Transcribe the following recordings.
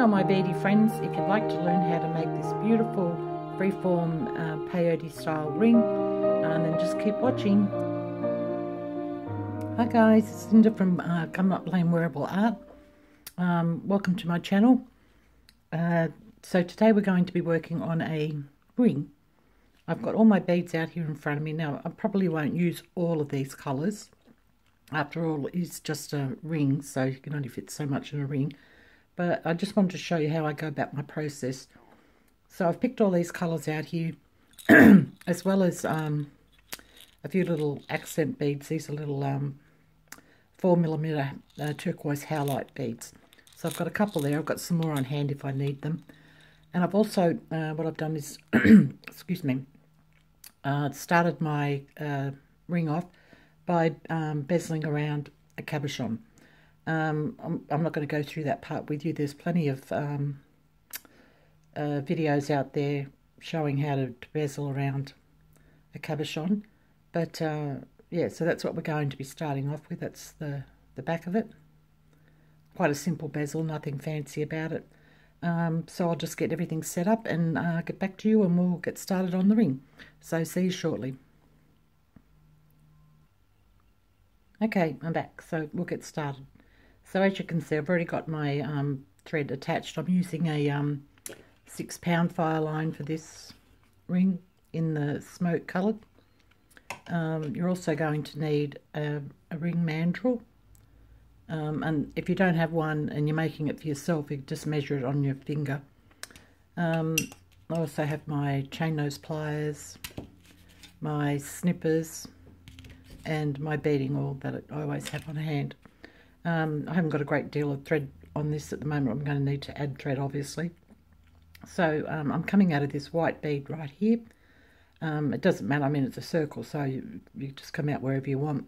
Hello my beady friends, if you'd like to learn how to make this beautiful freeform peyote style ring, then just keep watching. Hi guys, it's Linda from Coming Up Plain Wearable Art. Welcome to my channel. So today we're going to be working on a ring. I've got all my beads out here in front of me. Now I probably won't use all of these colours. After all, it's just a ring, so you can only fit so much in a ring. But I just wanted to show you how I go about my process. So I've picked all these colours out here, as well as a few little accent beads. These are little 4mm turquoise howlite beads. So I've got a couple there. I've got some more on hand if I need them. And I've also, what I've done is, excuse me, started my ring off by bezeling around a cabochon. I'm not going to go through that part with you. There's plenty of videos out there showing how to bezel around a cabochon. But yeah, so that's what we're going to be starting off with. That's the back of it. Quite a simple bezel, nothing fancy about it. So I'll just get everything set up and get back to you and we'll get started on the ring. So see you shortly. Okay, I'm back, so we'll get started. So as you can see, I've already got my thread attached. I'm using a 6-pound fire line for this ring in the smoke coloured. You're also going to need a ring mandrel. And if you don't have one and you're making it for yourself, you just measure it on your finger. I also have my chain nose pliers, my snippers, and my beading oil that I always have on hand. I haven't got a great deal of thread on this at the moment. I'm going to need to add thread, obviously. So I'm coming out of this white bead right here. It doesn't matter, I mean it's a circle, so you just come out wherever you want.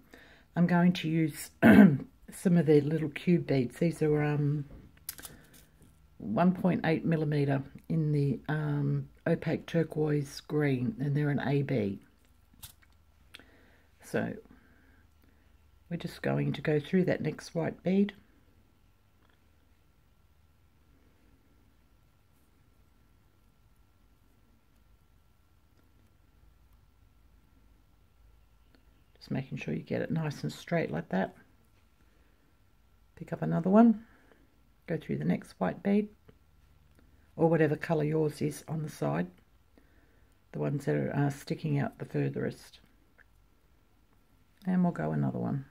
I'm going to use some of the little cube beads. These are 1.8mm in the opaque turquoise green, and they're an AB. So we're just going to go through that next white bead. Just making sure you get it nice and straight like that. Pick up another one, go through the next white bead, or whatever colour yours is on the side, the ones that are sticking out the furthest. And we'll go another one.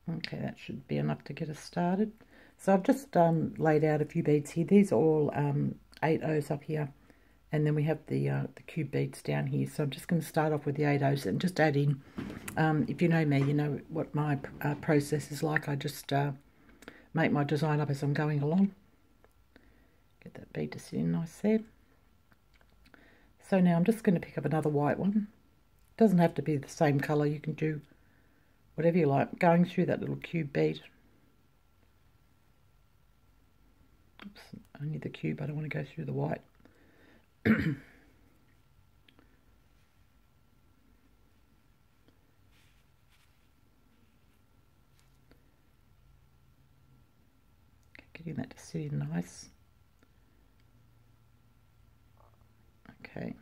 Okay, that should be enough to get us started. So I've just laid out a few beads here. These are all 8/0s up here, and then we have the cube beads down here. So I'm just going to start off with the 8/0s and just add in. If you know me, you know what my process is like. I just make my design up as I'm going along. Get that bead to sit in nice there. So now I'm just going to pick up another white one. It doesn't have to be the same colour. You can do whatever you like. Going through that little cube bead. Oops, only the cube. I don't want to go through the white. Getting that to sit in nice. Okay.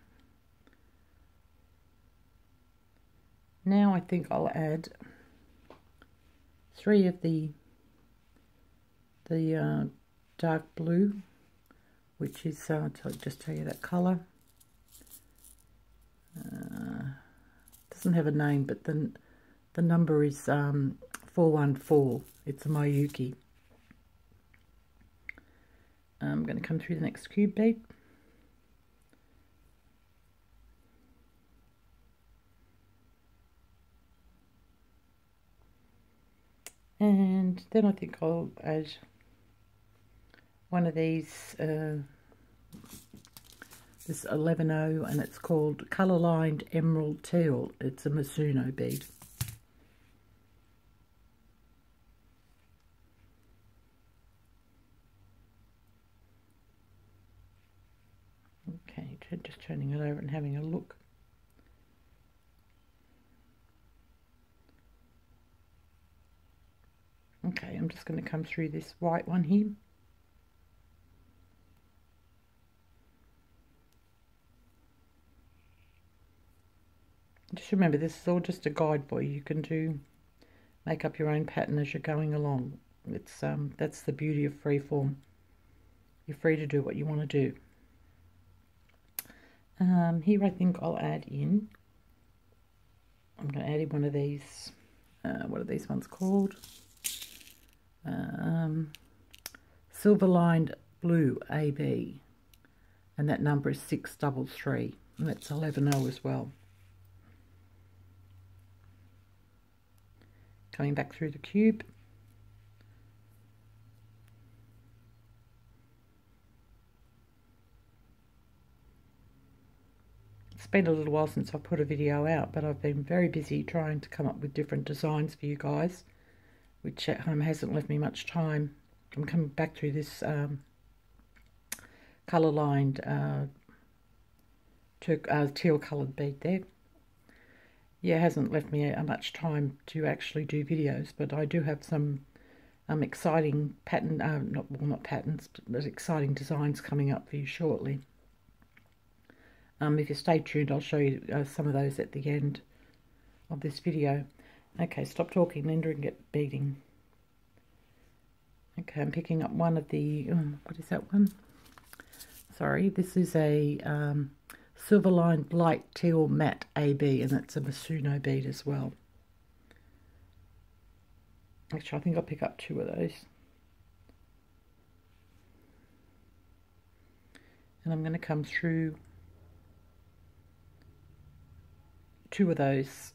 Now I think I'll add 3 of the dark blue, which is I'll just tell you that colour. Doesn't have a name, but the number is 414. It's a Miyuki. I'm going to come through the next cube bead. And then I think I'll add one of these, this 11/0, and it's called Colour Lined Emerald Teal. It's a Mizuno bead. Okay, just turning it over and having a look. Okay, I'm just going to come through this white one here. Just remember, this is all just a guide for you. You can make up your own pattern as you're going along. It's that's the beauty of freeform. You're free to do what you want to do. Here I think I'll add in. I'm going to add in one of these. What are these ones called? Silver lined blue AB, and that number is 633, and that's 11O as well. Coming back through the cube. It's been a little while since I've put a video out, but I've been very busy trying to come up with different designs for you guys, which at home hasn't left me much time. I'm coming back through this colour lined teal coloured bead there. Yeah, it hasn't left me much time to actually do videos, but I do have some exciting pattern, not patterns, but exciting designs coming up for you shortly. If you stay tuned, I'll show you some of those at the end of this video. Okay, stop talking, Linda, and get beading. Okay, I'm picking up one of the, what is that one? Sorry, this is a silver lined light teal matte AB, and that's a Masuno bead as well. Actually, I think I'll pick up two of those. And I'm going to come through two of those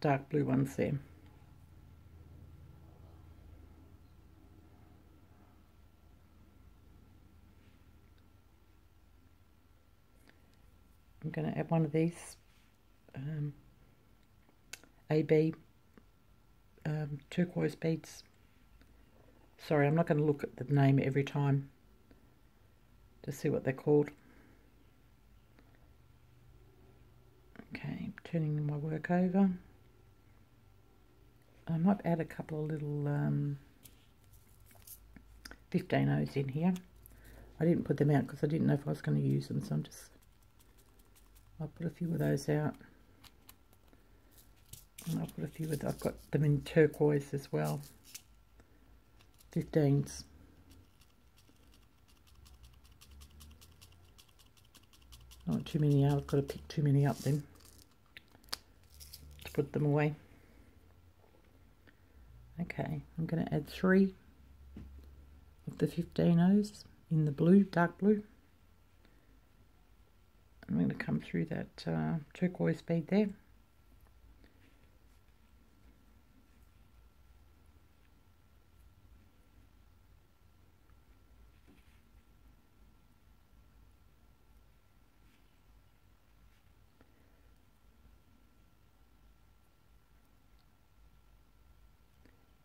dark blue ones there. I'm going to add one of these AB turquoise beads. Sorry, I'm not going to look at the name every time to see what they're called. Okay, turning my work over. I might add a couple of little 15Os in here. I didn't put them out because I didn't know if I was going to use them, so I'll put a few of those out. And I'll put a few of, I've got them in turquoise as well. 15s. Not too many out, I've got to pick too many up then to put them away. Okay, I'm going to add 3 of the 15Os in the blue, dark blue. I'm going to come through that turquoise bead there.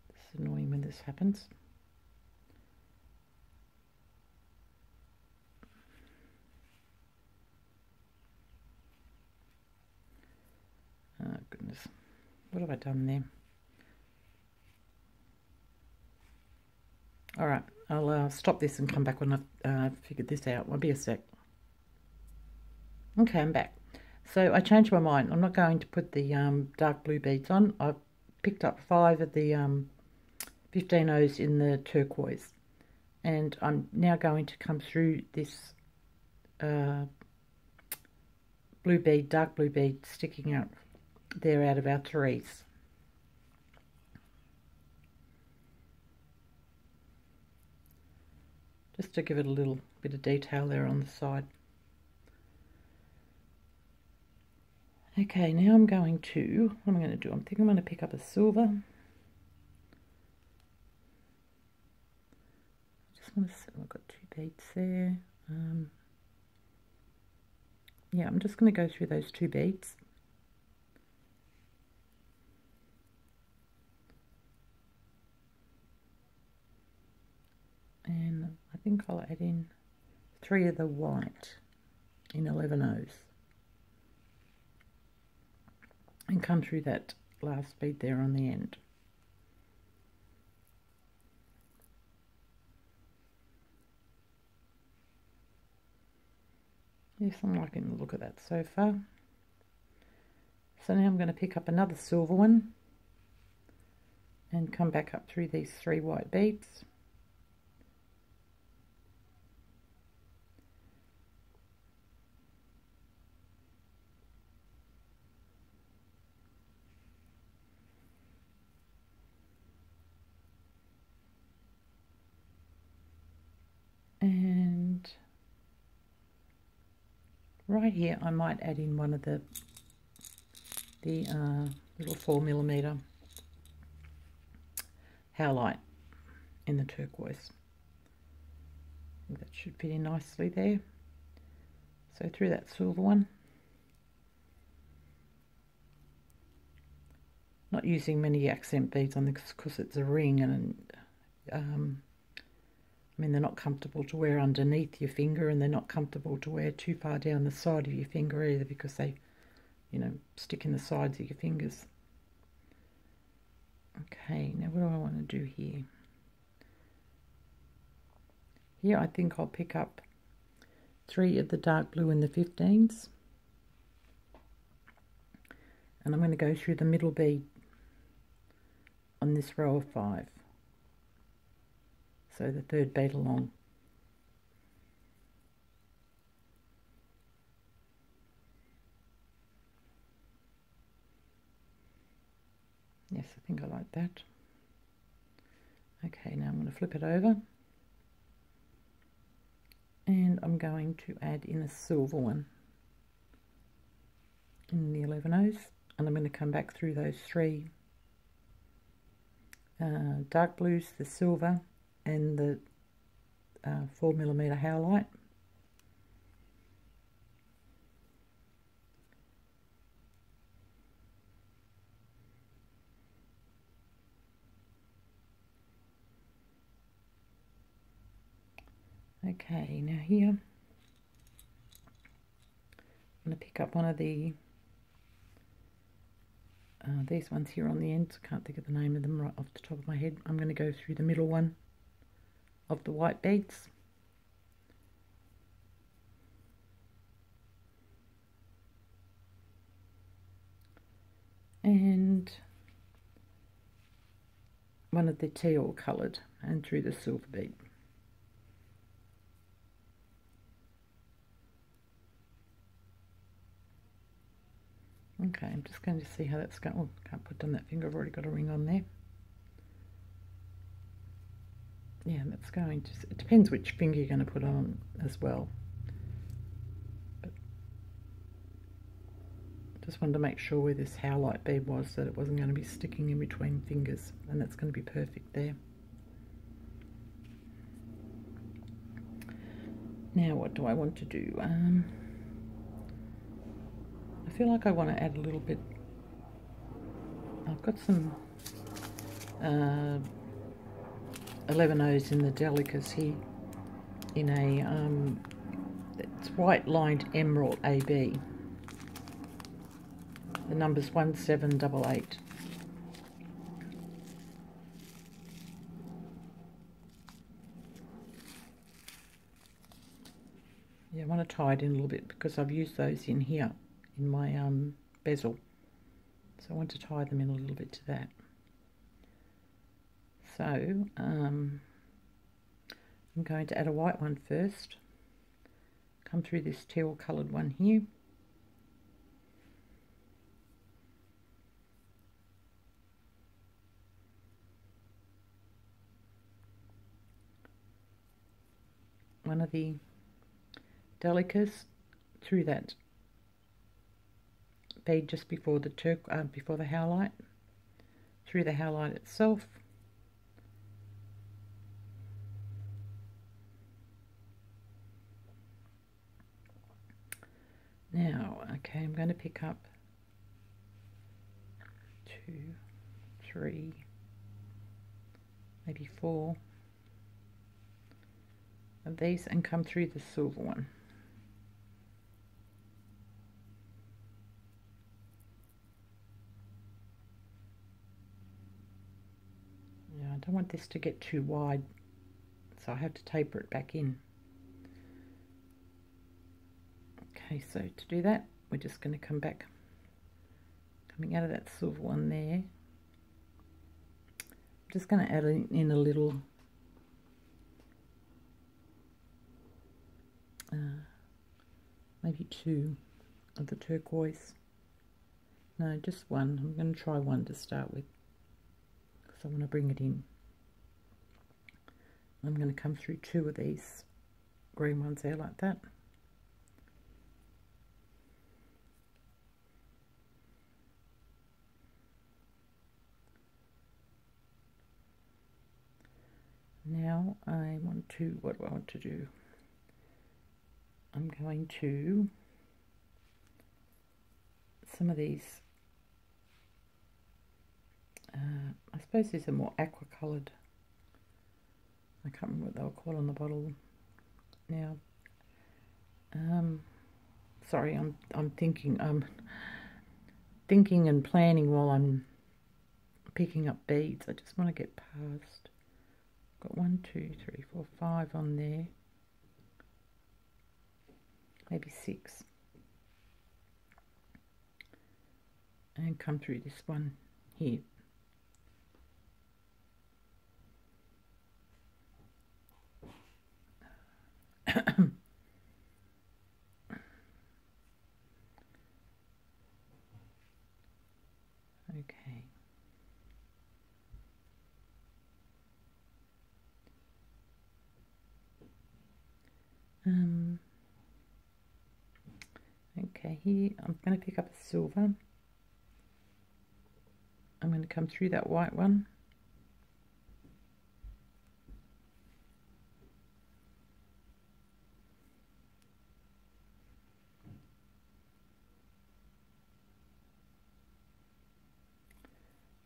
It's annoying when this happens. Oh goodness, what have I done there? Alright, I'll stop this and come back when I've figured this out. Won't be a sec. Okay, I'm back. So I changed my mind. I'm not going to put the dark blue beads on. I've picked up 5 of the 15Os in the turquoise. And I'm now going to come through this blue bead, dark blue bead sticking out there out of our 3s. Just to give it a little bit of detail there on the side. Okay, now I'm going to, what am I going to do? I think I'm going to pick up a silver. I just want to see, I've got 2 beads there. Yeah, I'm just going to go through those 2 beads. And I think I'll add in 3 of the white in 11 O's and come through that last bead there on the end. Yes, I'm liking the look of that so far. So now I'm going to pick up another silver one and come back up through these 3 white beads. And right here I might add in one of the little 4mm howlite in the turquoise. I think that should fit in nicely there. So through that silver one. Not using many accent beads on this because it's a ring, and I mean, they're not comfortable to wear underneath your finger, and they're not comfortable to wear too far down the side of your finger either, because they, you know, stick in the sides of your fingers. Okay, now what do I want to do here? Here I think I'll pick up 3 of the dark blue in the 15s, and I'm going to go through the middle bead on this row of 5, so the 3rd bead along. Yes, I think I like that. Okay, now I'm going to flip it over, and I'm going to add in a silver one in the 11 O's, and I'm going to come back through those 3 dark blues, the silver and the 4mm howlite. Okay, now here I'm going to pick up one of the these ones here on the ends. I can't think of the name of them right off the top of my head. I'm going to go through the middle one of the white beads. And one of the teal coloured, and through the silver bead. Okay, I'm just going to see how that's going. Oh, can't put down that finger, I've already got a ring on there. Yeah, that's going to, it depends which finger you're going to put on as well. But just wanted to make sure where this howlite bead was, that it wasn't going to be sticking in between fingers, and that's going to be perfect there. Now what do I want to do? I feel like I want to add a little bit. I've got some 11 O's in the Delicas here in a it's white lined emerald AB. The number's 1788. Yeah, I want to tie it in a little bit because I've used those in here in my bezel, so I want to tie them in a little bit to that. So I'm going to add a white one first, come through this teal coloured one here, one of the Delicas through that bead just before the before the howlite, through the howlite itself, now okay, I'm going to pick up 2, 3, maybe 4 of these and come through the silver one. want this to get too wide, so I have to taper it back in. Okay, so to do that, we're just going to come back, coming out of that silver one there. I'm just going to add in a little maybe 2 of the turquoise. No, just 1. I'm going to try 1 to start with, because I want to bring it in. I'm going to come through 2 of these green ones there like that. Now I want to, what do I want to do? I'm going to, some of these, I suppose these are more aqua coloured. I can't remember what they were called on the bottle now. Sorry, I'm thinking and planning while I'm picking up beads. I just want to get past. Got 1, 2, 3, 4, 5 on there. Maybe 6. And come through this one here. Okay. Okay, here I'm going to pick up a silver. I'm going to come through that white one.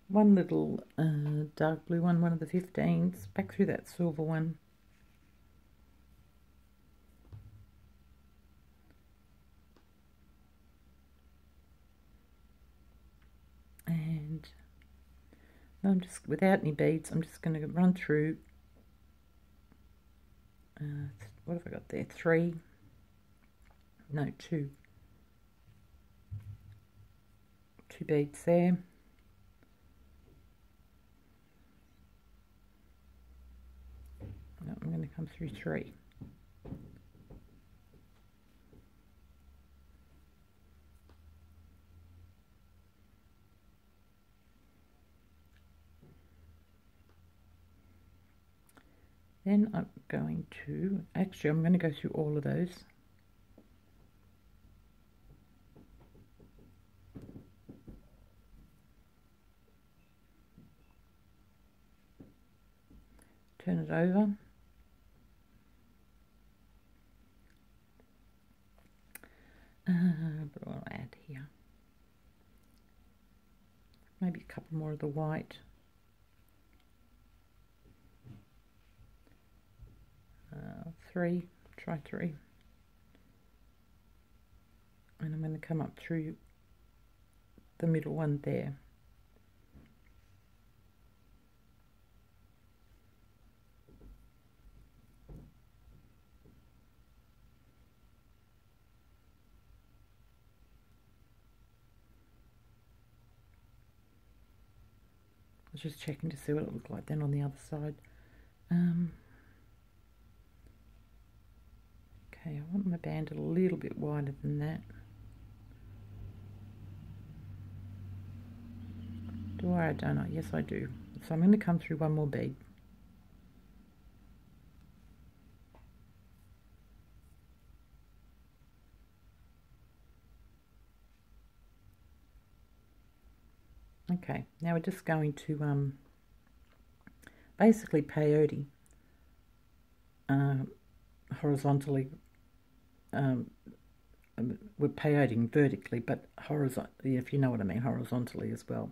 One little dark blue one, one of the 15s, back through that silver one. And I'm just, without any beads, I'm just going to run through, what have I got there, 3, no 2 beads there. No, I'm going to come through 3. Then I'm going to, actually I'm going to go through all of those. Turn it over. What will I add here? Maybe a couple more of the white. Three, try 3. And I'm going to come up through the middle one there. I was just checking to see what it looked like then on the other side. Okay, I want my band a little bit wider than that. Do I or don't I? Yes, I do. So I'm going to come through one more bead. Okay, now we're just going to basically peyote horizontally. We're peyoting vertically, but horizontally, if you know what I mean, horizontally as well.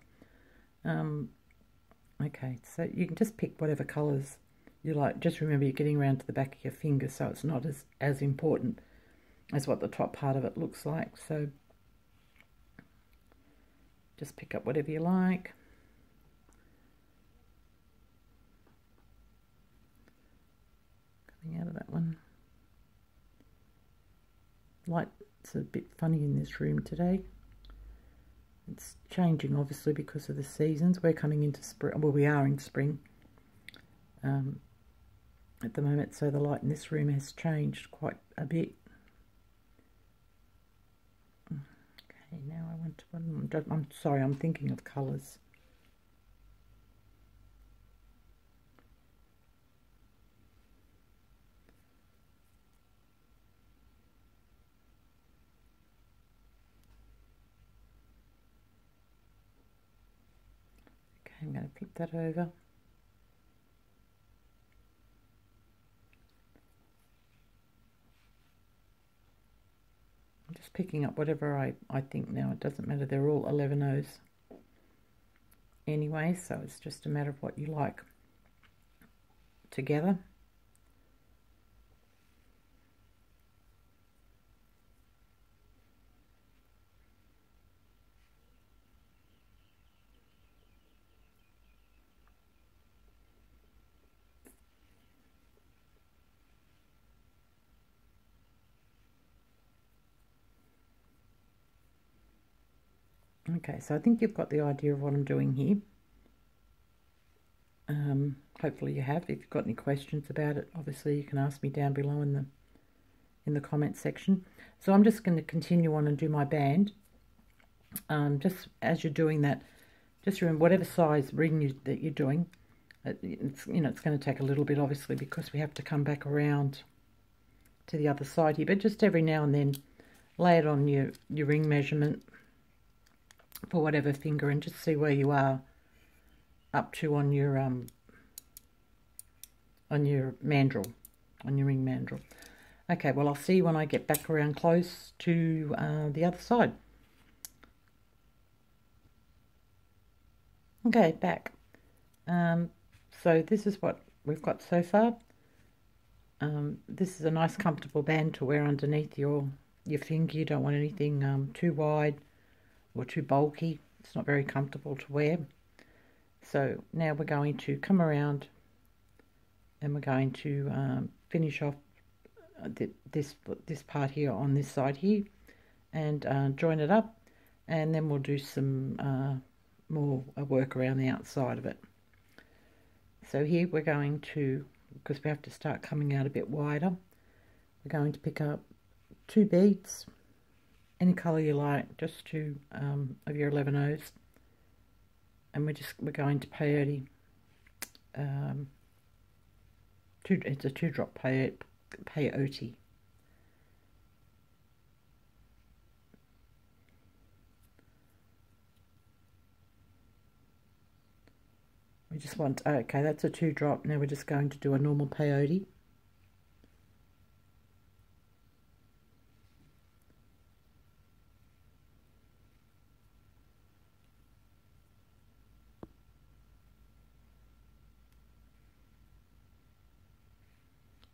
Okay, so you can just pick whatever colours you like. Just remember you're getting around to the back of your finger, so it's not as important as what the top part of it looks like. So just pick up whatever you like. Coming out of that one. Light's a bit funny in this room today. It's changing obviously because of the seasons. We're coming into spring, well we are in spring at the moment, so the light in this room has changed quite a bit. Okay, now I want to, I'm sorry, I'm thinking of colours. Okay, I'm going to flip that over. I'm just picking up whatever I think now. It doesn't matter, they're all 11/0s anyway, so it's just a matter of what you like together. Okay, so I think you've got the idea of what I'm doing here. Hopefully you have. If you've got any questions about it, obviously you can ask me down below in the comment section. So I'm just going to continue on and do my band. Just as you're doing that, just remember whatever size ring that you're doing, it's going to take a little bit obviously because we have to come back around to the other side here. But just every now and then, lay it on your ring measurement for whatever finger and just see where you are up to on your mandrel, on your ring mandrel. Okay, well I'll see you when I get back around close to the other side. Okay, back. So this is what we've got so far. This is a nice comfortable band to wear underneath your finger. You don't want anything too wide or too bulky. It's not very comfortable to wear. So now we're going to come around and we're going to finish off this part here on this side here and join it up, and then we'll do some more work around the outside of it. So here we're going to, because we have to start coming out a bit wider, we're going to pick up 2 beads, any colour you like, just 2 of your 11/0s, and we're going to peyote. It's a 2-drop peyote. We just want, okay, that's a 2-drop. Now we're just going to do a normal peyote.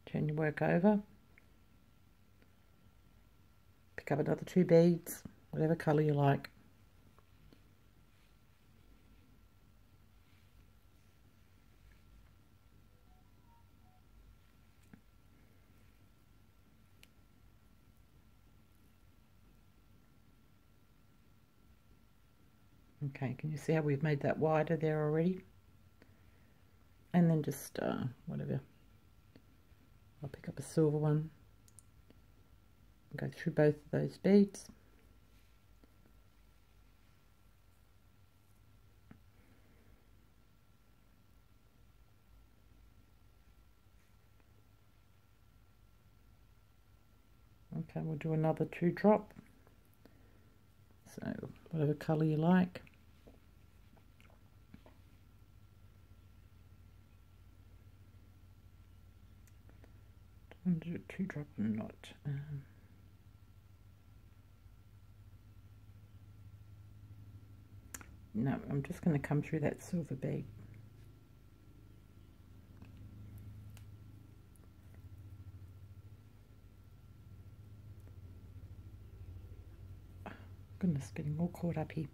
Turn your work over. Pick up another 2 beads, whatever colour you like. Okay, can you see how we've made that wider there already? And then just whatever. I'll pick up a silver one and go through both of those beads. Okay, we'll do another 2-drop. So whatever colour you like. I'm going to do a 2-drop and not. No, I'm just going to come through that silver bead. Oh, goodness, getting all caught up here.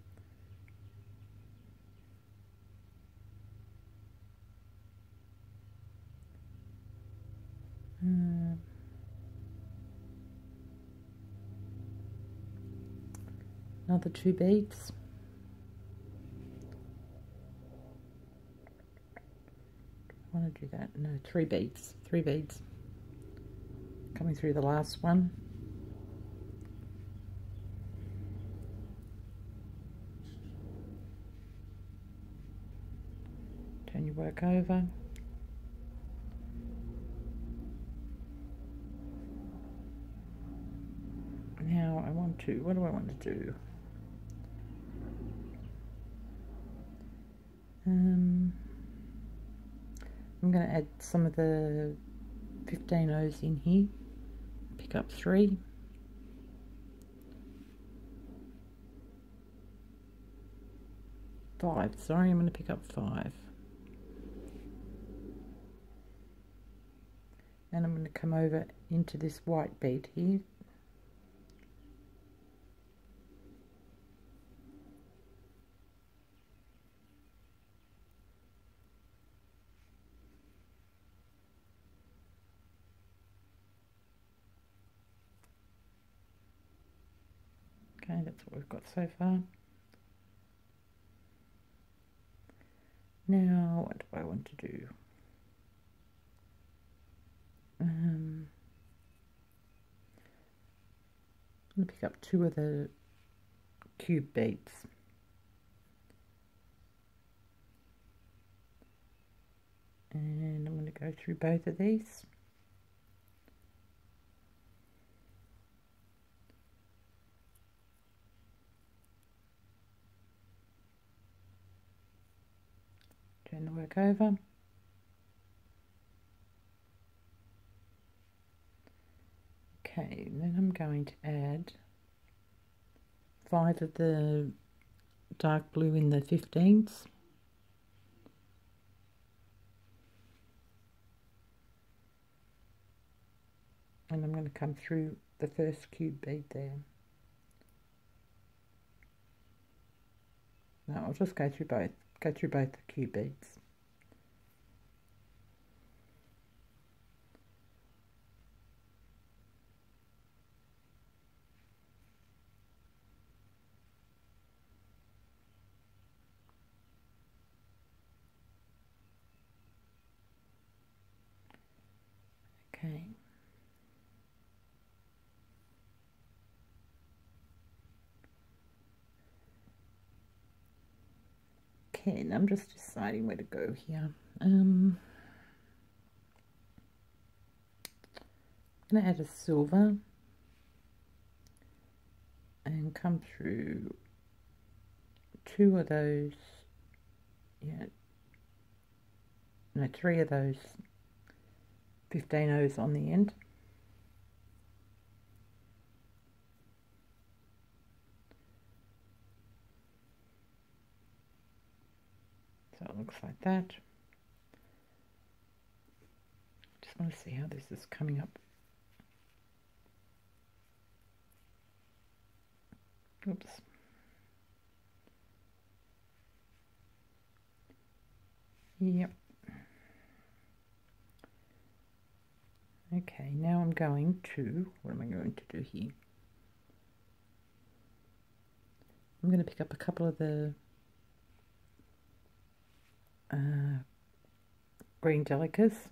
another 2 beads. I want to do that. No, 3 beads. 3 beads. Coming through the last one. Turn your work over. Now I want to, what do I want to do? I'm going to add some of the 15 O's in here. Pick up 3. Five, sorry, I'm going to pick up 5. And I'm going to come over into this white bead here. Okay, that's what we've got so far. Now, what do I want to do? I'm going to pick up 2 of the cube beads. And I'm going to go through both of these. Turn the work over. Okay, then I'm going to add 5 of the dark blue in the 15s. And I'm going to come through the first cube bead there. No, I'll just go through both the cube beads. Okay. Okay, and I'm just deciding where to go here. I'm going to add a silver and come through 2 of those, yeah, no, 3 of those 15 O's on the end. So it looks like that. Just want to see how this is coming up. Oops. Yep. Okay, now I'm going to, what am I going to do here? I'm going to pick up a couple of the green delicas,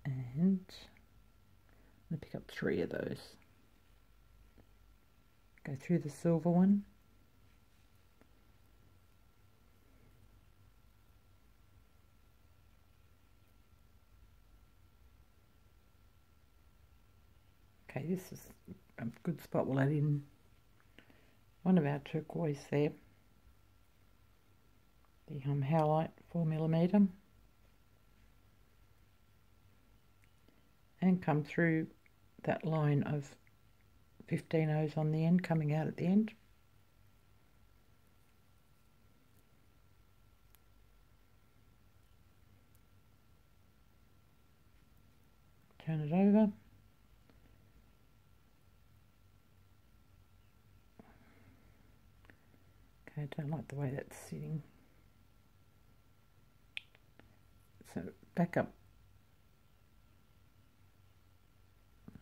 and I'm going to pick up 3 of those. Go through the silver one. Okay, this is a good spot. We'll add in one of our turquoise there. The Howlite 4mm, and come through that line of 15 O's on the end, coming out at the end. Turn it over. Okay, I don't like the way that's sitting. So back up.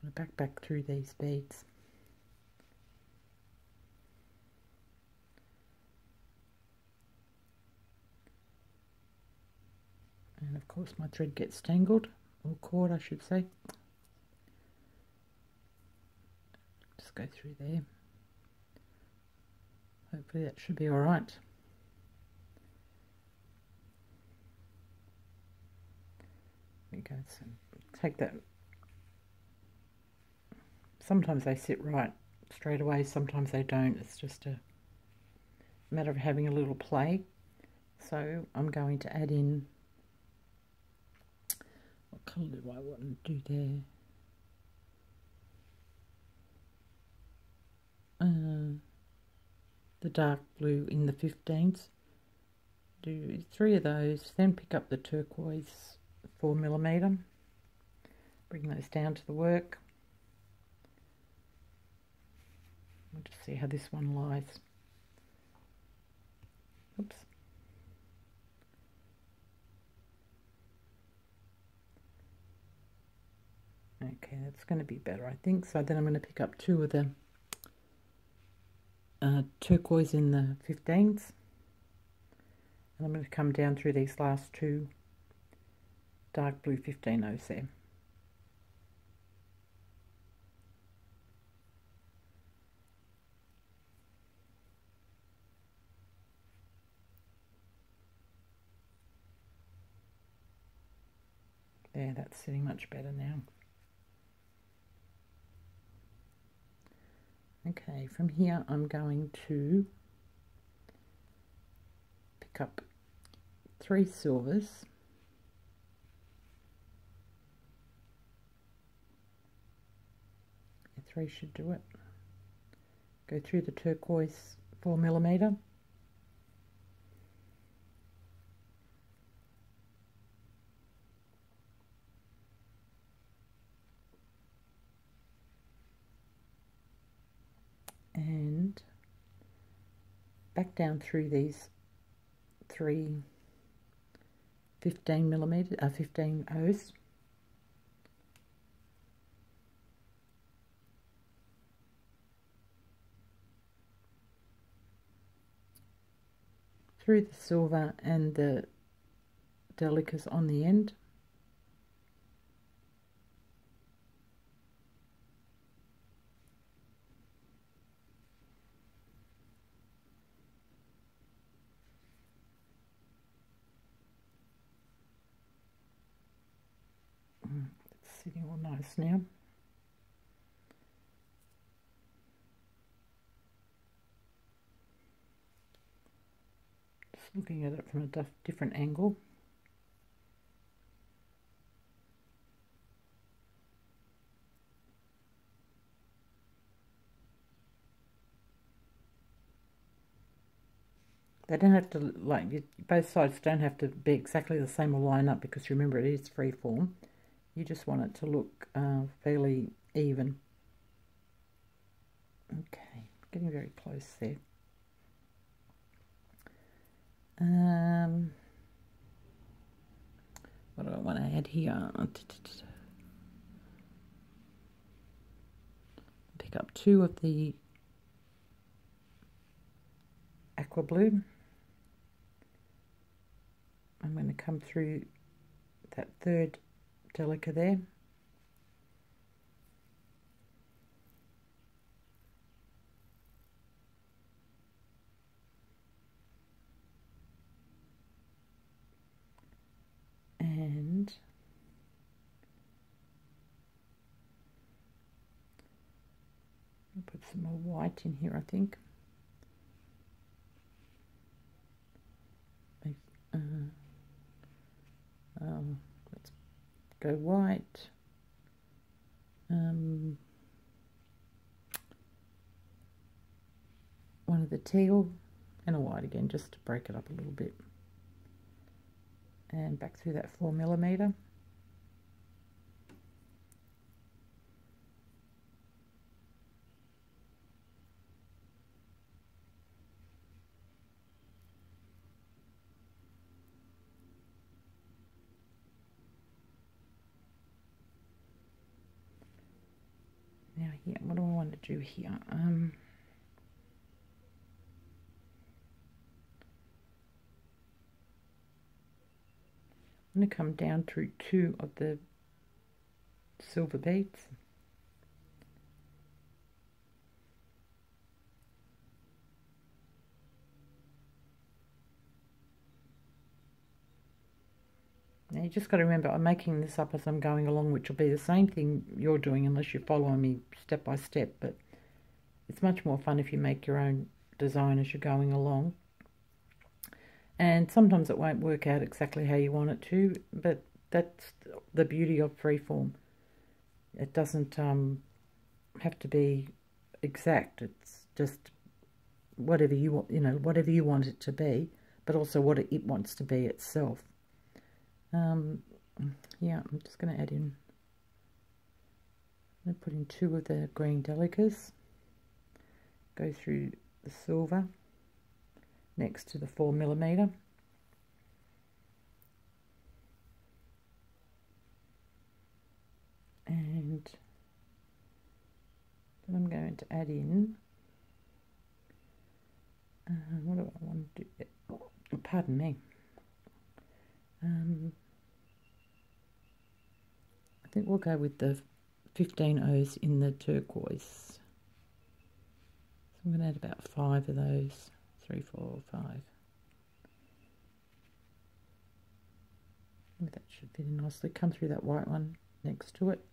I'm going to back through these beads. And of course my thread gets tangled, or caught I should say. Just go through there. Hopefully that should be alright. There we go, so take that. Sometimes they sit right straight away, sometimes they don't. It's just a matter of having a little play. So I'm going to add in, what colour do I want to do there? The dark blue in the 15s. Do 3 of those, then pick up the turquoise 4mm. Bring those down to the work. We'll just see how this one lies. Oops. Okay, that's going to be better, I think. So then I'm going to pick up 2 of the turquoise in the 15s. And I'm going to come down through these last 2 dark blue 15-0s there. There, that's sitting much better now. Okay, from here I'm going to pick up 3 silvers. 3 should do it. Go through the turquoise 4mm. And back down through these 3 15mm, 15-0s. Through the silver and the delicas on the end. It's sitting all nice now. Just looking at it from a different angle. They don't have to, like, both sides don't have to be exactly the same or line up, because remember it is freeform. You just want it to look fairly even. Okay, getting very close there. What do I want to add here? Pick up 2 of the aqua blue. I'm going to come through that 3rd delica there. And I'll put some more white in here, I think. Let's go white. One of the teal and a white again, just to break it up a little bit. And back through that 4mm. Now here, what do I want to do here? I'm going to come down through 2 of the silver beads. Now you just got to remember, I'm making this up as I'm going along, which will be the same thing you're doing unless you're following me step by step, but it's much more fun if you make your own design as you're going along. And sometimes it won't work out exactly how you want it to, but that's the beauty of freeform. It doesn't have to be exact. It's just whatever you want, whatever you want it to be, but also what it wants to be itself. Yeah, I'm just going to add in, I'm going to put in 2 of the green delicas, go through the silver next to the 4mm, and then I'm going to add in, what do I want to do? Oh, pardon me. I think we'll go with the 15 O's in the turquoise. So I'm going to add about 5 of those. 3, 4, 5. That should fit in nicely. Come through that white one next to it.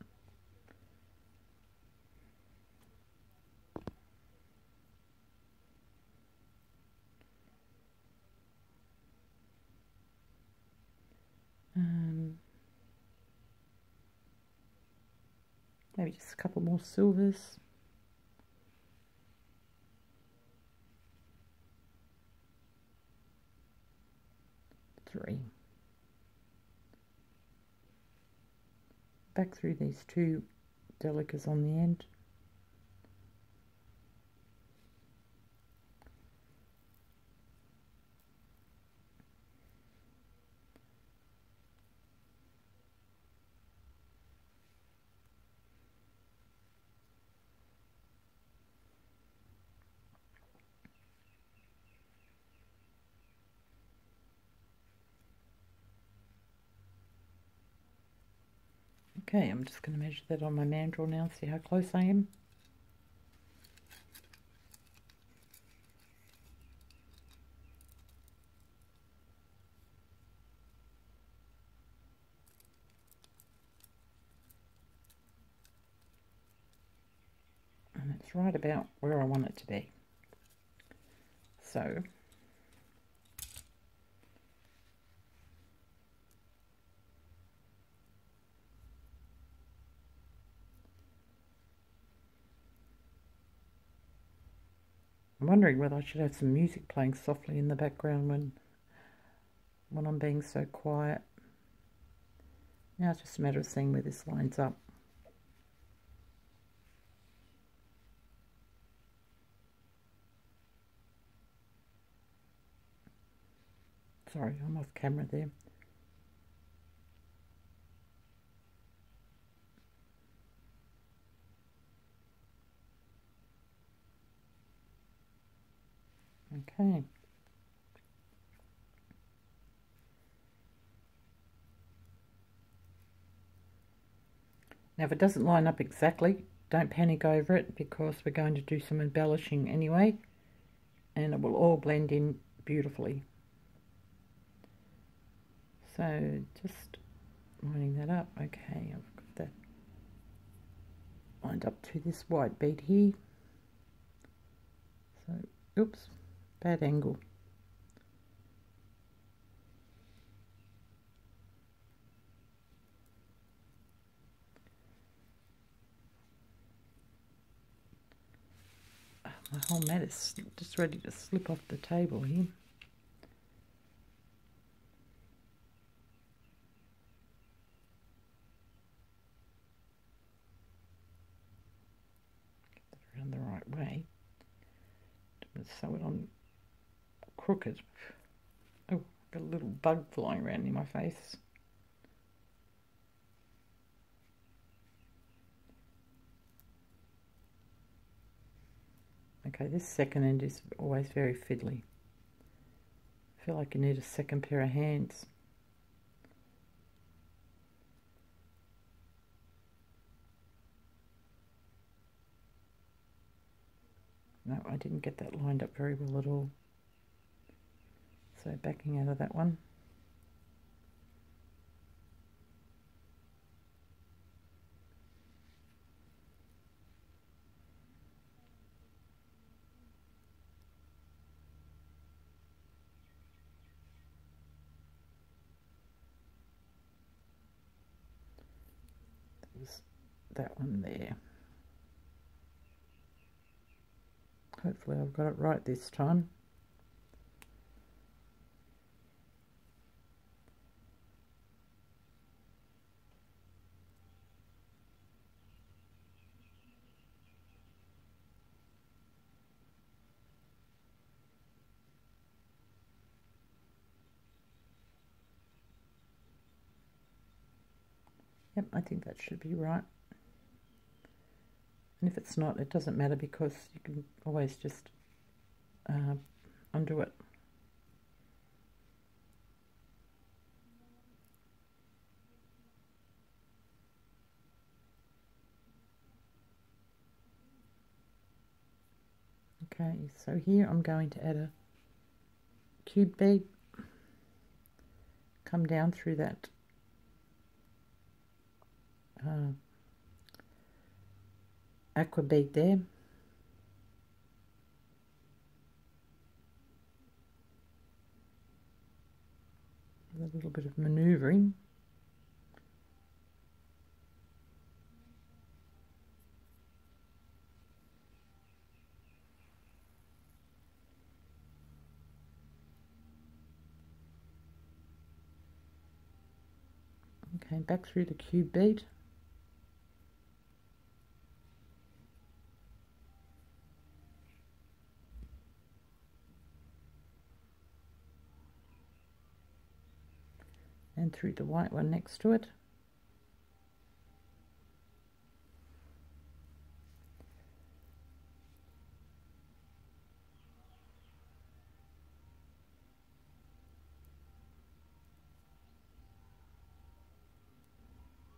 Maybe just a couple more silvers. Three. Back through these 2 delicas on the end. Okay, I'm just going to measure that on my mandrel now, see how close I am. And it's right about where I want it to be. So I'm wondering whether I should have some music playing softly in the background when I'm being so quiet. Now it's just a matter of seeing where this lines up. Sorry, I'm off camera there. Okay. Now if it doesn't line up exactly, don't panic over it, because we're going to do some embellishing anyway, and it will all blend in beautifully. So just lining that up. Okay, I've got that lined up to this white bead here. So, oops, bad angle. My whole mat is just ready to slip off the table here. Get that around the right way. Don't sew it on crooked. Oh, got a little bug flying around in my face. Okay, this second end is always very fiddly. I feel like you need a second pair of hands. No, I didn't get that lined up very well at all. So backing out of that one. There's that one there. Hopefully I've got it right this time. Yep, I think that should be right. And if it's not, it doesn't matter because you can always just undo it. Okay, so here I'm going to add a cube bead, come down through that aqua bead there, with a little bit of manoeuvring. Okay, back through the cube bead. And through the white one next to it.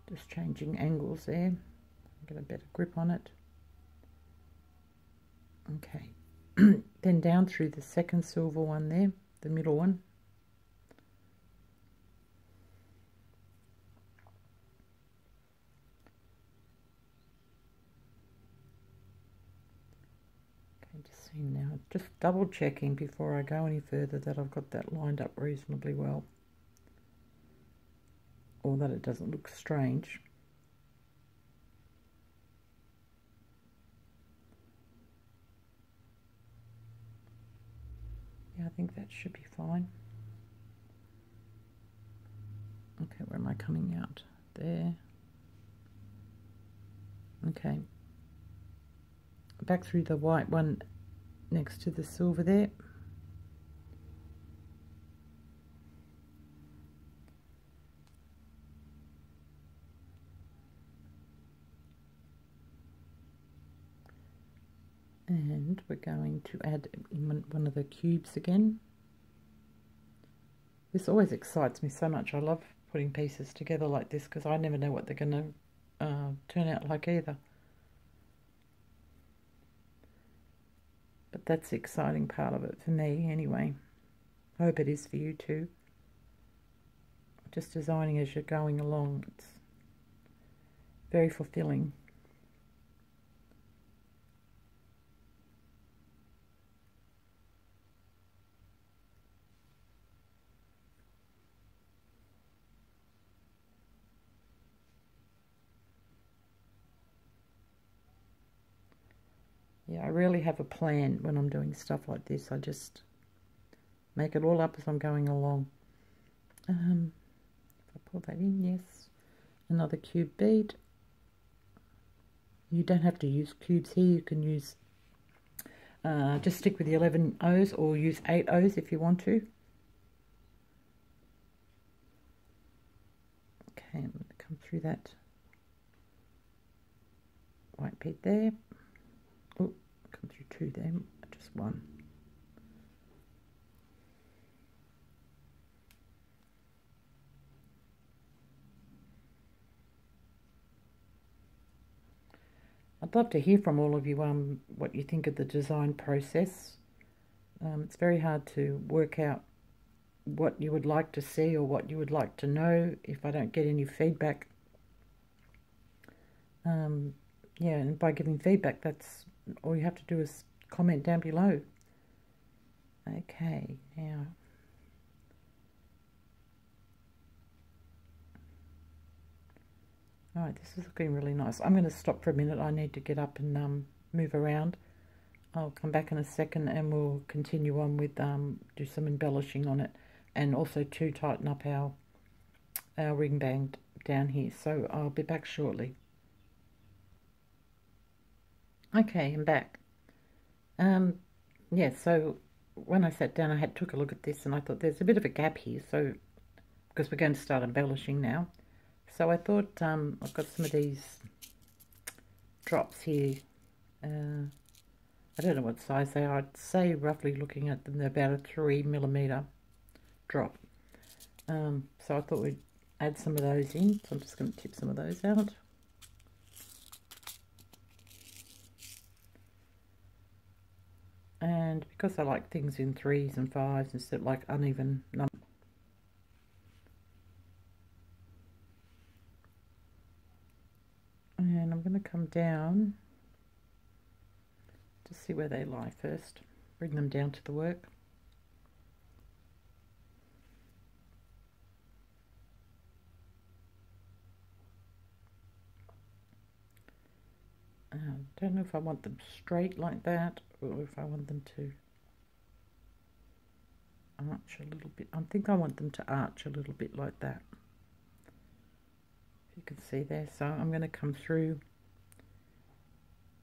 Just changing angles there, get a better grip on it. Okay, then down through the second silver one there, the middle one. Okay, just seeing now, just double checking before I go any further that I've got that lined up reasonably well, or that it doesn't look strange. Yeah, I think that should be fine. Okay, where am I coming out? There. Okay. Back through the white one next to the silver there. And we're going to add in one of the cubes again. This always excites me so much. I love putting pieces together like this because I never know what they're going to turn out like either. But that's the exciting part of it for me anyway. I hope it is for you too. Just designing as you're going along, it's very fulfilling. Yeah, I really have a plan when I'm doing stuff like this. I just make it all up as I'm going along. If I pull that in, yes. Another cube bead. You don't have to use cubes here. You can use, just stick with the 11 O's or use 8 O's if you want to. Okay, I'm going to come through that white bead there. Oh, come through 2 there, just 1. I I'd love to hear from all of you what you think of the design process. It's very hard to work out what you would like to see or what you would like to know if I don't get any feedback. Yeah, and by giving feedback, that's all you have to do is comment down below. Okay, now alright, this is looking really nice. I'm going to stop for a minute. I need to get up and move around. I'll come back in a second and we'll continue on with do some embellishing on it, and also to tighten up our ring band down here. So I'll be back shortly. Okay, I'm back. Yeah, so when I sat down, I took a look at this and I thought there's a bit of a gap here, so because we're going to start embellishing now. So I thought I've got some of these drops here. I don't know what size they are. I'd say roughly looking at them, they're about a 3mm drop. So I thought we'd add some of those in. So I'm just going to tip some of those out. And because I like things in 3s and 5s instead of like uneven numbers. And I'm going to come down to see where they lie first. Bring them down to the work. Don't know if I want them straight like that or if I want them to arch a little bit. I think I want them to arch a little bit like that. You can see there. So I'm going to come through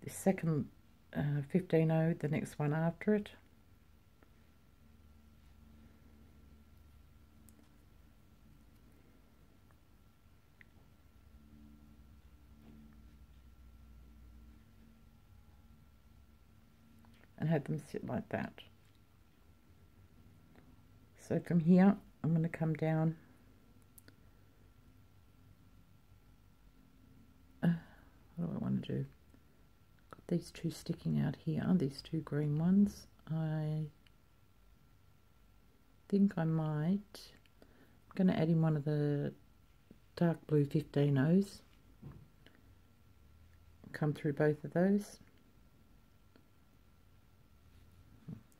the second 15-0, the next one after it. And have them sit like that. So from here, I'm going to come down. What do I want to do? Got these two sticking out here, these two green ones. I think I might. I'm going to add in one of the dark blue 15-0s. Come through both of those.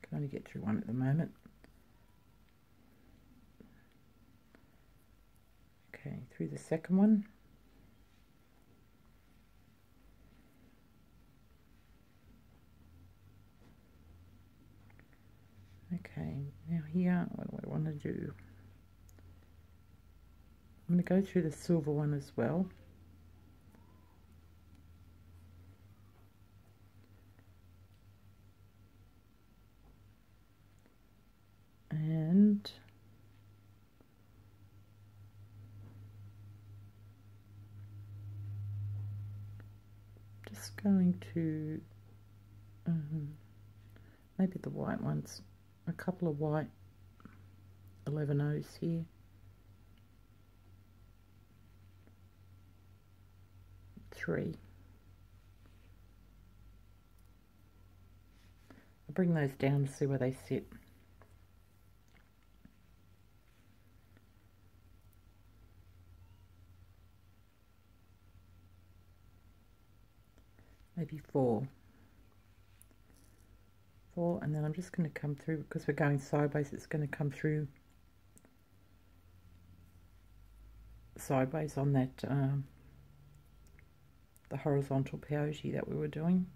Can only get through one at the moment. Okay, through the second one. Okay, now here, what do I want to do? I'm going to go through the silver one as well. And just going to maybe the white ones, a couple of white 11-0s here. Three. I'll bring those down to see where they sit. Maybe four, and then I'm just going to come through, because we're going sideways, it's going to come through sideways on that the horizontal peyote that we were doing.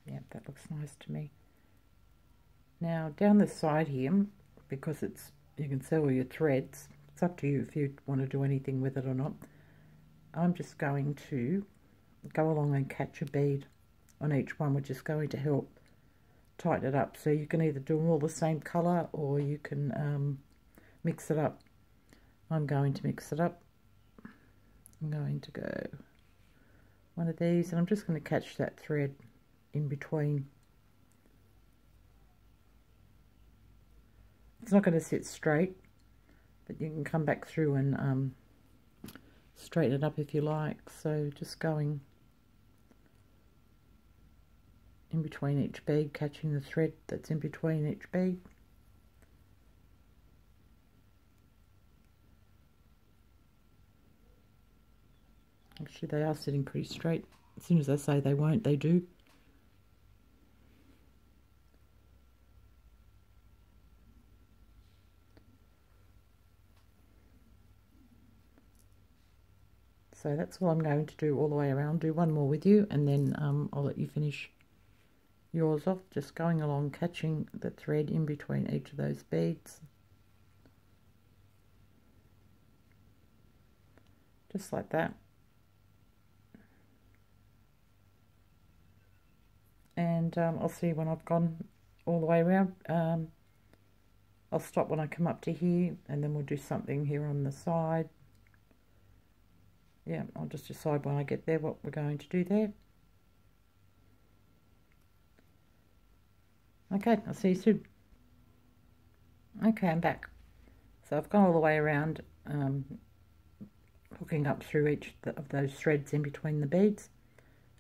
Yeah, that looks nice to me. Now down the side here, because it's, you can see all your threads, it's up to you if you want to do anything with it or not. I'm just going to go along and catch a bead on each one, which is going to help tighten it up. So you can either do them all the same colour or you can mix it up. I'm going to mix it up. I'm going to go one of these, and I'm just going to catch that thread in between. It's not going to sit straight, but you can come back through and straighten it up if you like. So just going in between each bead, catching the thread that's in between each bead. Actually, they are sitting pretty straight. As soon as I say they won't, they do. So that's all I'm going to do all the way around. Do one more with you, and then I'll let you finish yours off. Just going along, catching the thread in between each of those beads. Just like that. And I'll see when I've gone all the way around. I'll stop when I come up to here, and then we'll do something here on the side. Yeah, I'll just decide when I get there what we're going to do there. Okay, I'll see you soon. Okay, I'm back. So I've gone all the way around, hooking up through each of those threads in between the beads,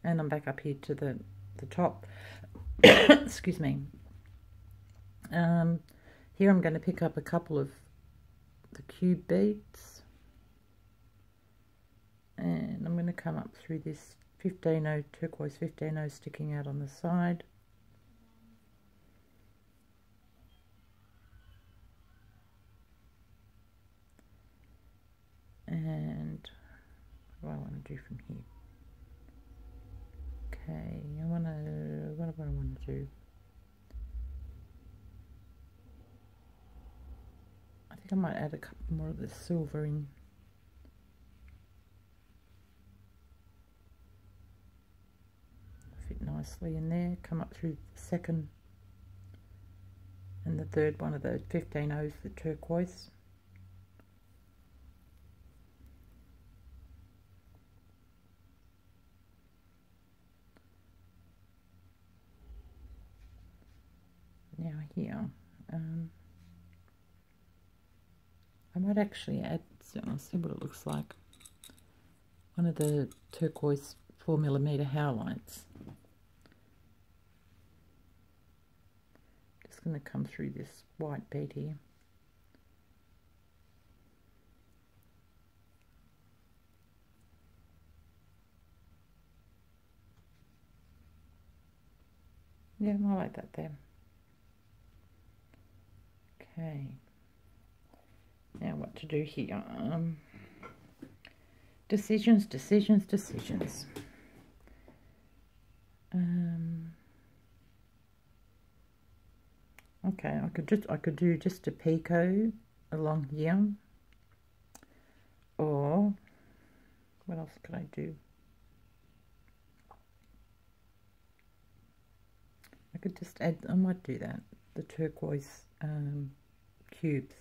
and I'm back up here to the top. Excuse me. Here I'm going to pick up a couple of the cube beads. And I'm going to come up through this 15-0 turquoise 15-0 sticking out on the side. And what do I want to do from here? Okay, what do I want to do? I think I might add a couple more of the silver in. Fit nicely in there. Come up through the second and the third one of those 15-0s, the turquoise. Now here, I might actually add, so I'll see what it looks like, one of the turquoise 4mm howlites. Just going to come through this white bead here. Yeah, I like that there. Okay. Now what to do here? Decisions. Okay, I could do just a picot along here, or what else could I do? I could just add, I might do that, the turquoise cubes.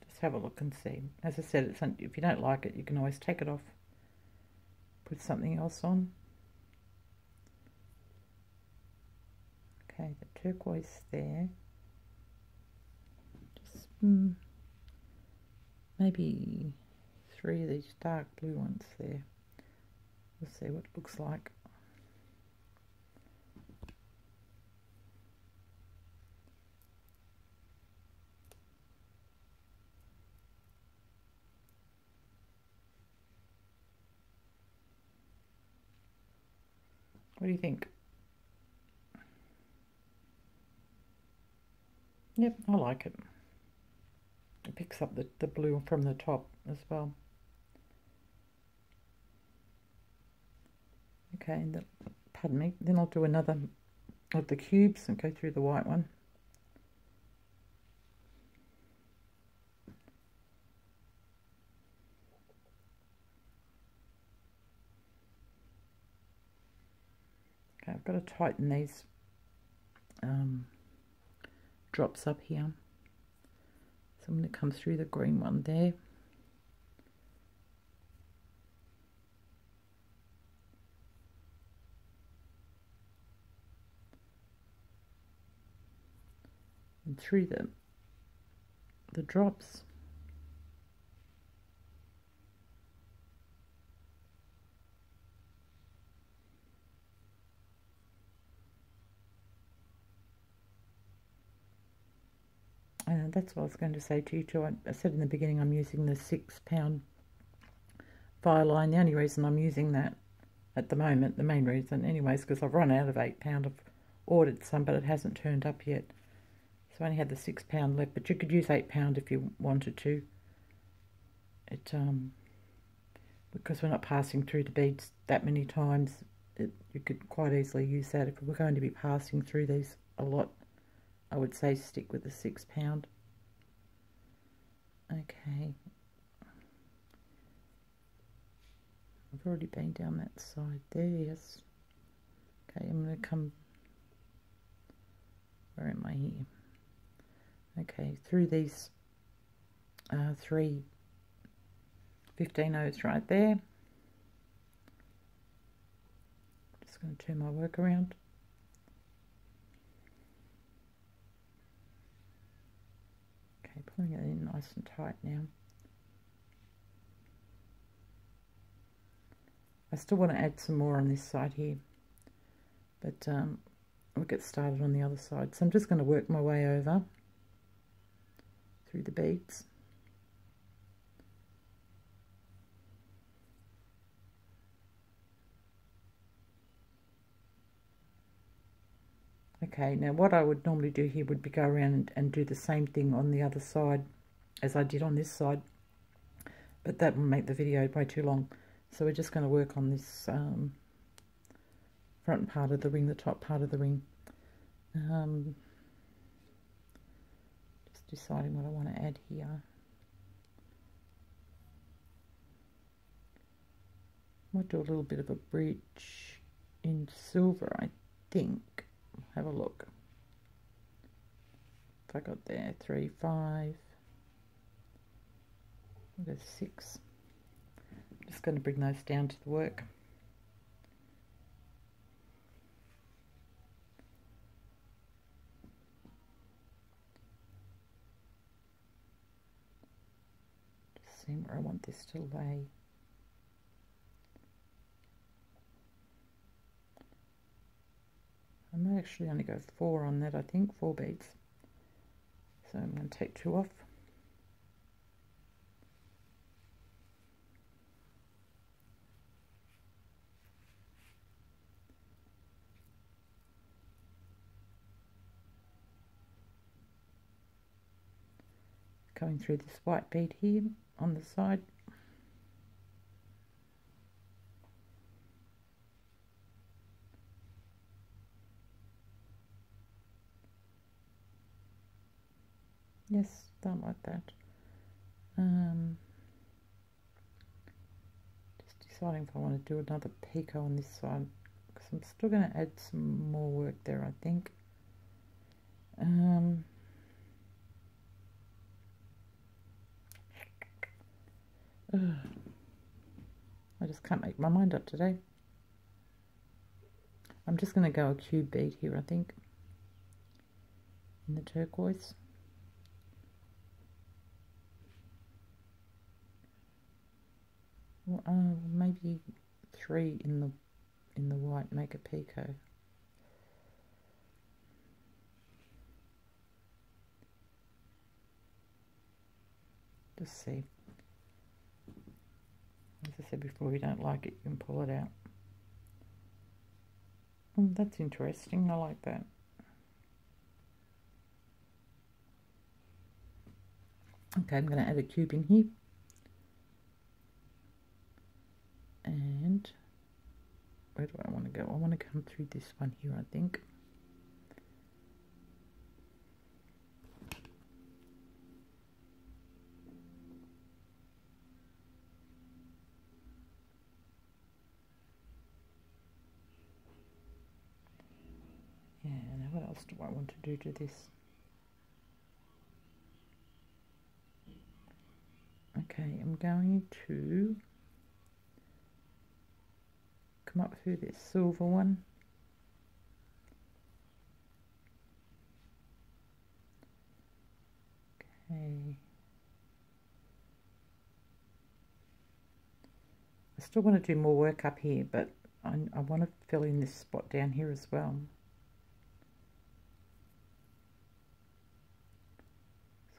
Just have a look and see. As I said, if you don't like it, you can always take it off, put something else on. Okay, the turquoise there. Just maybe 3 of these dark blue ones there. We'll see what it looks like. What do you think? Yep, I like it. It picks up the blue from the top as well. Okay, and pardon me, then I'll do another of the cubes and go through the white one. Okay, I've got to tighten these drops up here. So I'm going to come through the green one there. And through the drops. That's what I was going to say to you too. I said in the beginning I'm using the £6 fire line. The only reason I'm using that at the moment, the main reason anyways, because I've run out of £8. I've ordered some, but it hasn't turned up yet. So I only had the £6 left, but you could use £8 if you wanted to. Because we're not passing through the beads that many times, you could quite easily use that. If we're going to be passing through these a lot, I would say stick with the £6. Okay. I've already been down that side there, yes. Okay, I'm going to come, where am I here? Okay, through these 3 15-ohs right there. Just going to turn my work around. Okay, pulling it in nice and tight now. I still want to add some more on this side here, but we'll get started on the other side. So I'm just going to work my way over through the beads. Okay, now what I would normally do here would be go around and do the same thing on the other side as I did on this side, but that will make the video way too long. So we're just going to work on this front part of the ring, the top part of the ring. Just deciding what I want to add here. Might do a little bit of a bridge in silver, I think. Have a look. If I got there, 3, 5, there's 6. I'm just going to bring those down to the work. Just seeing where I want this to lay. I might actually only go 4 on that, I think, 4 beads. So I'm going to take 2 off. Going through this white bead here on the side. Yes, don't like that. Just deciding if I want to do another picot on this side, because I'm still going to add some more work there, I think. I just can't make my mind up today. I'm just going to go a cube bead here, I think, in the turquoise. Well, maybe 3 in the white, make a picot. Just see. As I said before, if you don't like it, you can pull it out. That's interesting. I like that. Okay, I'm going to add a cube in here. And where do I want to go? I want to come through this one here, I think. Yeah, now what else do I want to do to this? Okay, I'm going to come up through this silver one. Okay. I still want to do more work up here, but I want to fill in this spot down here as well.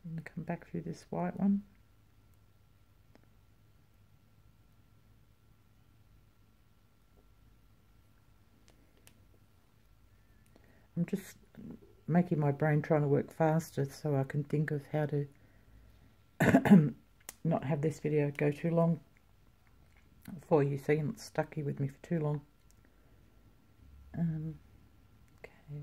I'm going to come back through this white one. I'm just making my brain trying to work faster so I can think of how to not have this video go too long for you, so you're not stuck here with me for too long. Okay.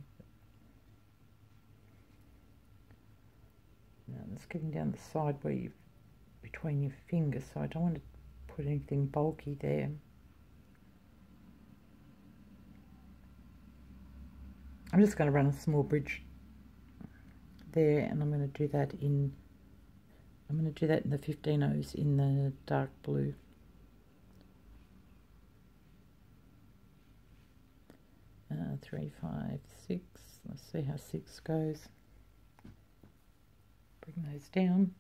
Now it's getting down the side where you between your fingers, so I don't want to put anything bulky there. I'm just going to run a small bridge there, and I'm going to do that in the 15-0s in the dark blue. Three, 5, 6. Let's see how 6 goes. Bring those down.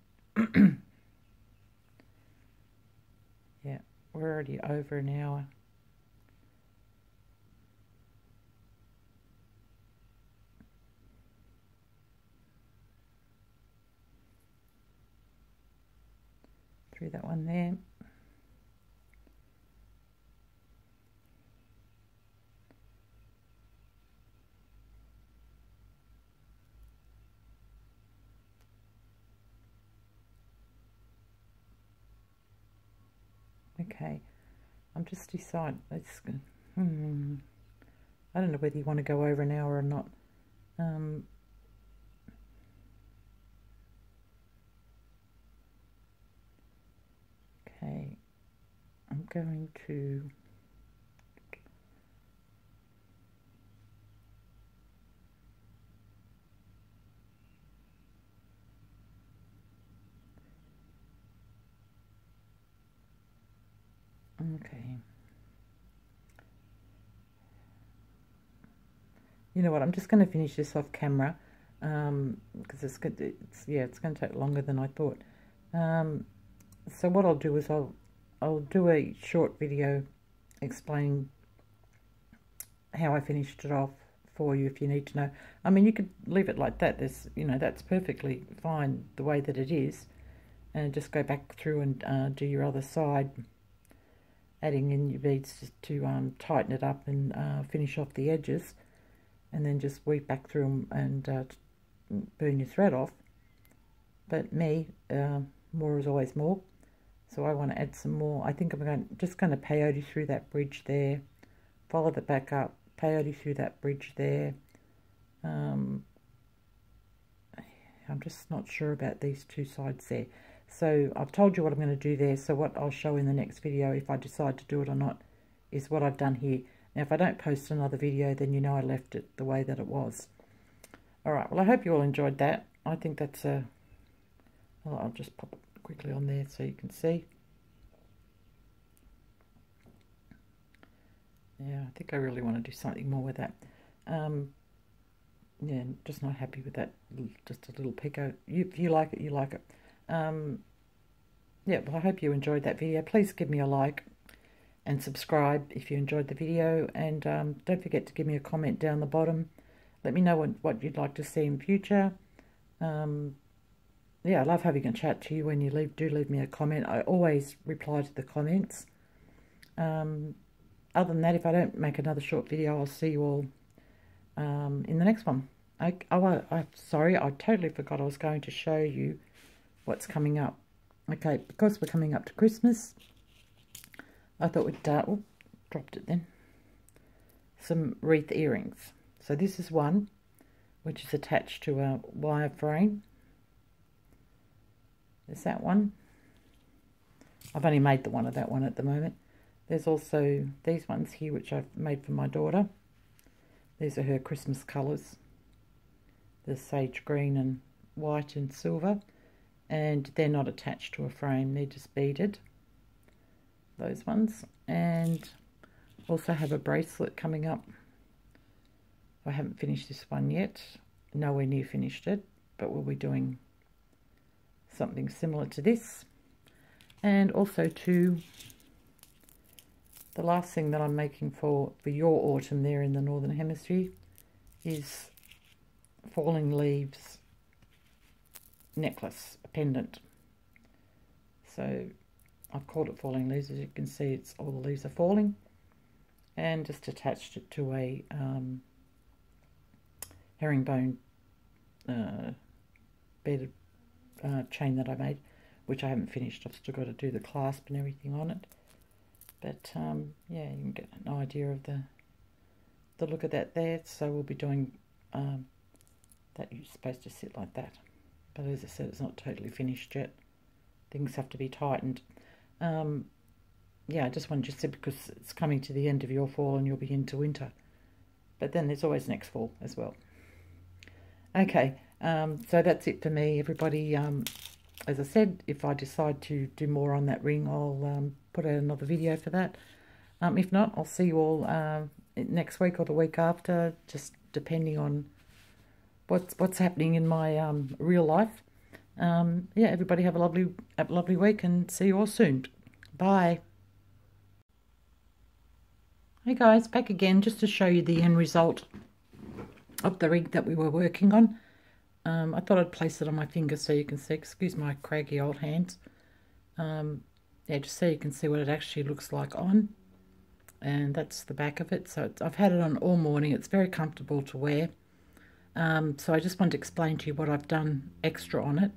Yeah, we're already over an hour. Through that one there. Okay, I'm just deciding. Let's. I don't know whether you want to go over an hour or not. Okay, I'm going to. Okay. You know what? I'm just going to finish this off camera because it's going to take longer than I thought. So what I'll do is I'll do a short video explaining how I finished it off for you if you need to know. I mean, you could leave it like that. That's perfectly fine the way that it is, and just go back through and do your other side, adding in your beads to tighten it up and finish off the edges, and then just weave back through them and burn your thread off. But me, more is always more, so I want to add some more. I think I'm just going to peyote through that bridge there, follow that back up, peyote through that bridge there. I'm just not sure about these two sides there. So I've told you what I'm going to do there. So what I'll show in the next video, if I decide to do it or not, is what I've done here. Now, if I don't post another video, then you know I left it the way that it was. All right. Well, I hope you all enjoyed that. I think that's a... Well, I'll just pop it quickly on there so you can see. Yeah, I think I really want to do something more with that. Yeah, just not happy with that. Just a little picot. If you like it, you like it. Yeah, well, I hope you enjoyed that video. Please give me a like and subscribe if you enjoyed the video, and don't forget to give me a comment down the bottom. Let me know what you'd like to see in future. Yeah, I love having a chat to you when you do leave me a comment. I always reply to the comments. Other than that, if I don't make another short video, I'll see you all in the next one. I'm sorry, I totally forgot I was going to show you what's coming up. Okay, because we're coming up to Christmas, I thought we'd dropped it then. Some wreath earrings. So this is one which is attached to a wire frame. There's that one. I've only made the one of that one at the moment. There's also these ones here which I've made for my daughter. These are her Christmas colours. There's sage green and white and silver. And they're not attached to a frame, they're just beaded, those ones. And also have a bracelet coming up. I haven't finished this one yet, nowhere near finished it, but we'll be doing something similar to this. And also the last thing that I'm making for your autumn there in the Northern Hemisphere is falling leaves necklace, a pendant. So I've called it falling leaves. As you can see, it's all the leaves are falling, and just attached it to a herringbone beaded chain that I made, which I haven't finished. I've still got to do the clasp and everything on it. But yeah, you can get an idea of the look of that there. So we'll be doing that. You're supposed to sit like that, but as I said, it's not totally finished yet. Things have to be tightened. Yeah, I just wanted to say, because it's coming to the end of your fall and you'll be into winter, but then there's always next fall as well. Okay, so that's it for me, everybody. As I said, if I decide to do more on that ring, I'll put out another video for that. If not, I'll see you all next week or the week after, just depending on what's happening in my real life. Yeah, everybody have a lovely week, and see you all soon. Bye. Hey guys, back again just to show you the end result of the ring that we were working on. I thought I'd place it on my finger so you can see. Excuse my craggy old hands. Yeah, just so you can see what it actually looks like on. And that's the back of it. So I've had it on all morning. It's very comfortable to wear. So I just wanted to explain to you what I've done extra on it.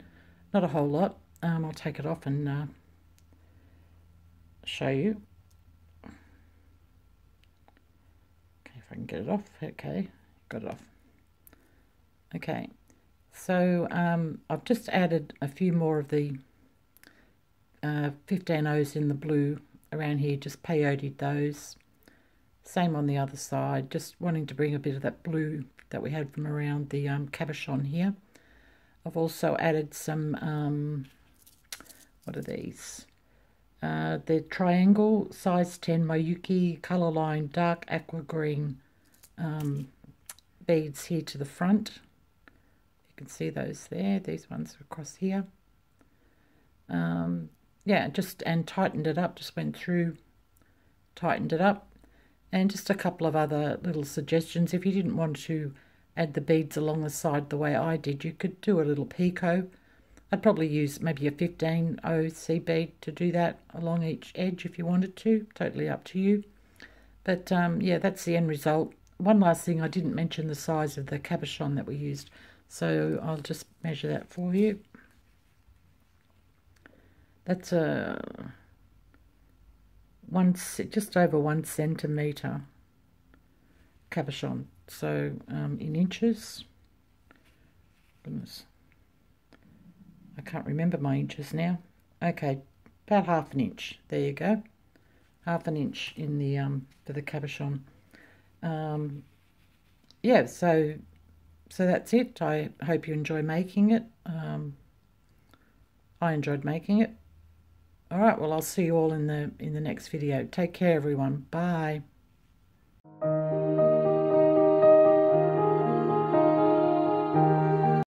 Not a whole lot. I'll take it off and show you. Okay, if I can get it off. Okay, got it off. Okay, so I've just added a few more of the 15Os in the blue around here, just peyoteed those. Same on the other side, just wanting to bring a bit of that blue that we had from around the cabochon here. I've also added some, what are these? They're triangle, size 10 Mayuki colour line, dark aqua green beads here to the front. You can see those there, these ones are across here. Yeah, and tightened it up, just went through, tightened it up. And just a couple of other little suggestions. If you didn't want to add the beads along the side the way I did, you could do a little picot. I'd probably use maybe a 15O bead to do that along each edge if you wanted to. Totally up to you. But yeah, that's the end result. One last thing, I didn't mention the size of the cabochon that we used, so I'll just measure that for you. That's just over 1 centimetre cabochon, so in inches. Goodness, I can't remember my inches now. Okay, about ½ inch. There you go, ½ inch in the for the cabochon. Yeah, so that's it. I hope you enjoy making it. I enjoyed making it. All right, well, I'll see you all in the next video. Take care, everyone. Bye.